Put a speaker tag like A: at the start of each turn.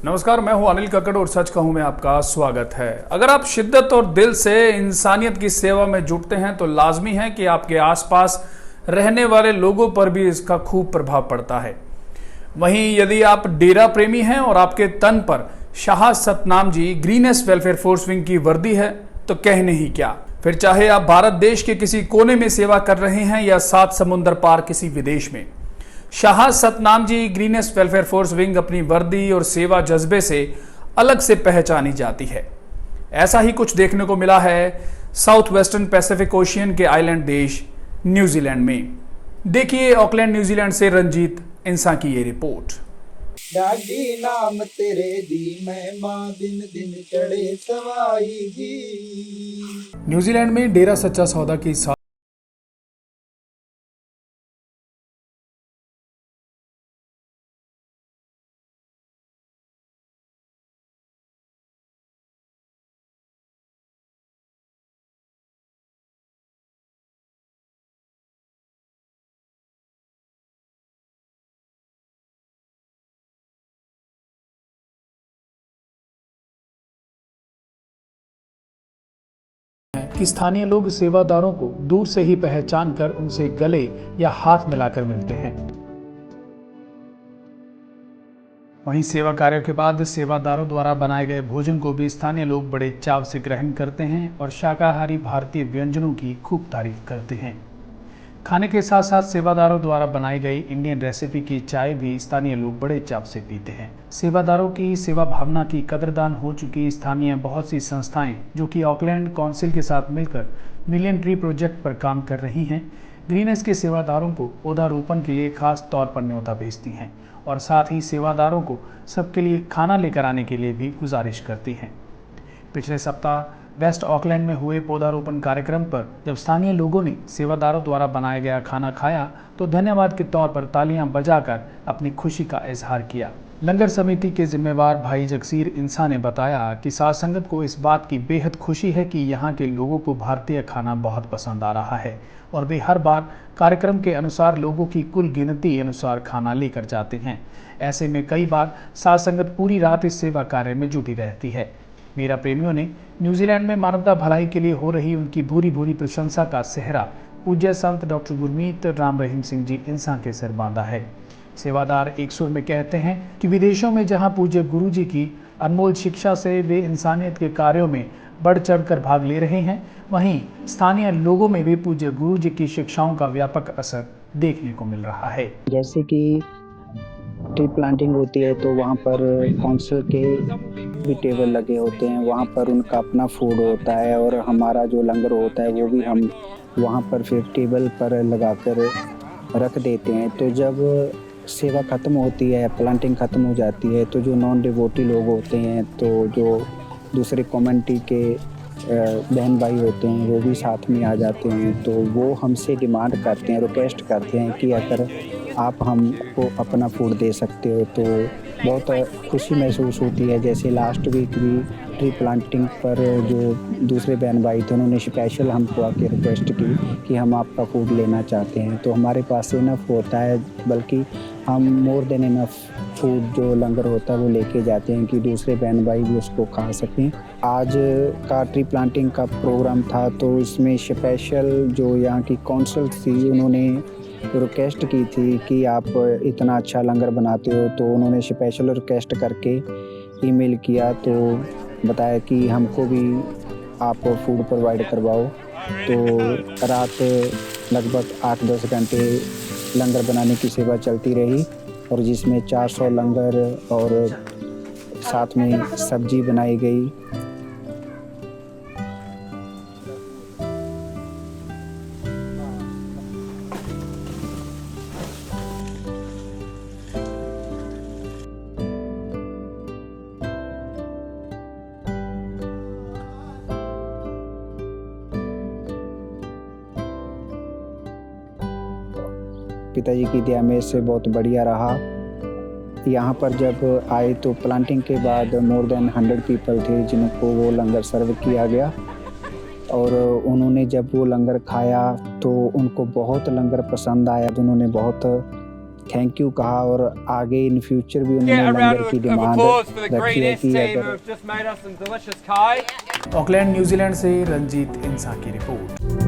A: नमस्कार, मैं हूं अनिल कक्कड़ और सच कहूं में आपका स्वागत है। अगर आप शिद्दत और दिल से इंसानियत की सेवा में जुटते हैं तो लाजमी है कि आपके आसपास रहने वाले लोगों पर भी इसका खूब प्रभाव पड़ता है। वहीं यदि आप डेरा प्रेमी हैं और आपके तन पर Shah Satnam ji greenish welfare force wing की वर्दी है तो कहने ही क्या। फिर चाहे आप भारत देश के किसी कोने में सेवा कर रहे हैं या 7 समुंदर पार किसी विदेश में, Shah Satnam ji greenish welfare force wing अपनी वर्दी और सेवा जज्बे से अलग से पहचानी जाती है। ऐसा ही कुछ देखने को मिला है साउथ वेस्टर्न पैसिफिक ओशियन के आइलैंड देश न्यूजीलैंड में। देखिए ऑकलैंड न्यूजीलैंड से रंजीत इंसा की ये रिपोर्ट।
B: डाडी नाम तेरे दी मैं मां दिन दिन चढ़े सवाई जी।
A: न्यूजीलैंड में डेरा सच्चा सौदा की कि स्थानीय लोग सेवादारों को दूर से ही पहचान कर उनसे गले या हाथ मिलाकर मिलते हैं। वहीं सेवा कार्य के बाद सेवादारों द्वारा बनाए गए भोजन को भी स्थानीय लोग बड़े चाव से ग्रहण करते हैं और शाकाहारी भारतीय व्यंजनों की खूब तारीफ करते हैं। खाने के साथ साथ सेवादारों द्वारा बनाई गई इंडियन रेसिपी की चाय भी स्थानीय लोग बड़े चाव से पीते हैं। सेवादारों की सेवा भावना की कदरदान हो चुकी स्थानीय बहुत सी संस्थाएं जो कि ऑकलैंड काउंसिल के साथ मिलकर मिलियन ट्री प्रोजेक्ट पर काम कर रही हैं, ग्रीनेस के सेवादारों को पौधारोपण के लिए खास तौर पर न्योता भेजती हैं और साथ ही सेवादारों को सबके लिए खाना लेकर आने के लिए भी गुजारिश करती हैं। पिछले सप्ताह वेस्ट ऑकलैंड में हुए पौधारोपण कार्यक्रम पर जब स्थानीय लोगों ने सेवादारों द्वारा बनाया गया खाना खाया तो धन्यवाद के तौर पर तालियां बजाकर अपनी खुशी का इजहार किया। लंगर समिति के जिम्मेवार भाई जगसीर इंसा ने बताया कि साध संगत को इस बात की बेहद खुशी है कि यहाँ के लोगों को भारतीय खाना बहुत पसंद आ रहा है और वे हर बार कार्यक्रम के अनुसार लोगों की कुल गिनती अनुसार खाना लेकर जाते हैं। ऐसे में कई बार साध संगत पूरी रात इस सेवा कार्य में जुटी रहती है। मेरा प्रेमियों ने न्यूजीलैंड में मानवता भलाई के लिए हो रही उनकी भूरी भूरी प्रशंसा का सेहरा पूज्य संत डॉक्टर गुरमीत राम रहीम सिंह जी इंसा के सिर बांधा है। सेवादार एक सुर में कहते हैं कि विदेशों में जहां पूज्य गुरु जी की अनमोल शिक्षा से वे इंसानियत के कार्यों में बढ़ चढ़कर भाग ले रहे हैं, वहीं स्थानीय लोगों में भी पूज्य गुरु जी की शिक्षाओं का व्यापक असर देखने को मिल रहा है।
B: जैसे कि ट्री प्लांटिंग होती है तो वहाँ पर काउंसिल के भी टेबल लगे होते हैं, वहाँ पर उनका अपना फूड होता है और हमारा जो लंगर होता है वो भी हम वहाँ पर फिर टेबल पर लगाकर रख देते हैं। तो जब सेवा ख़त्म होती है, प्लांटिंग ख़त्म हो जाती है तो जो नॉन डिवोटी लोग होते हैं, तो जो दूसरे कम्युनिटी के बहन भाई होते हैं वो भी साथ में आ जाते हैं। तो वो हमसे डिमांड करते हैं, रिक्वेस्ट करते हैं कि अगर आप हमको अपना फूड दे सकते हो तो बहुत खुशी महसूस होती है। जैसे लास्ट वीक भी ट्री प्लांटिंग पर जो दूसरे बहन भाई थे उन्होंने स्पेशल हमको आके रिक्वेस्ट की कि हम आपका फूड लेना चाहते हैं, तो हमारे पास इनफ होता है, बल्कि हम मोर देन इनफ फूड जो लंगर होता है वो लेके जाते हैं कि दूसरे बहन भाई भी उसको खा सकें। आज का ट्री प्लांटिंग का प्रोग्राम था तो इसमें स्पेशल जो यहाँ की काउंसिल थी उन्होंने रिक्वेस्ट की थी कि आप इतना अच्छा लंगर बनाते हो, तो उन्होंने स्पेशल रिक्वेस्ट करके ईमेल किया तो बताया कि हमको भी आप फूड प्रोवाइड करवाओ। तो रात लगभग 8-10 घंटे लंगर बनाने की सेवा चलती रही और जिसमें 400 लंगर और साथ में सब्जी बनाई गई। पिताजी की दया में से बहुत बढ़िया रहा। यहाँ पर जब आए तो प्लांटिंग के बाद मोर देन 100 पीपल थे जिनको वो लंगर सर्व किया गया और उन्होंने जब वो लंगर खाया तो उनको बहुत लंगर पसंद आया। उन्होंने बहुत थैंक यू कहा और आगे इन फ्यूचर भी
C: Get
B: उन्होंने
C: a round
B: लंगर
C: of
B: की डिमांड
C: applause for the
B: रखी है
C: Greenish
B: कि
C: team
B: अगर
C: who've just made us some delicious Thai.
A: Auckland New Zealand से रंजीत इंसा की रिपोर्ट।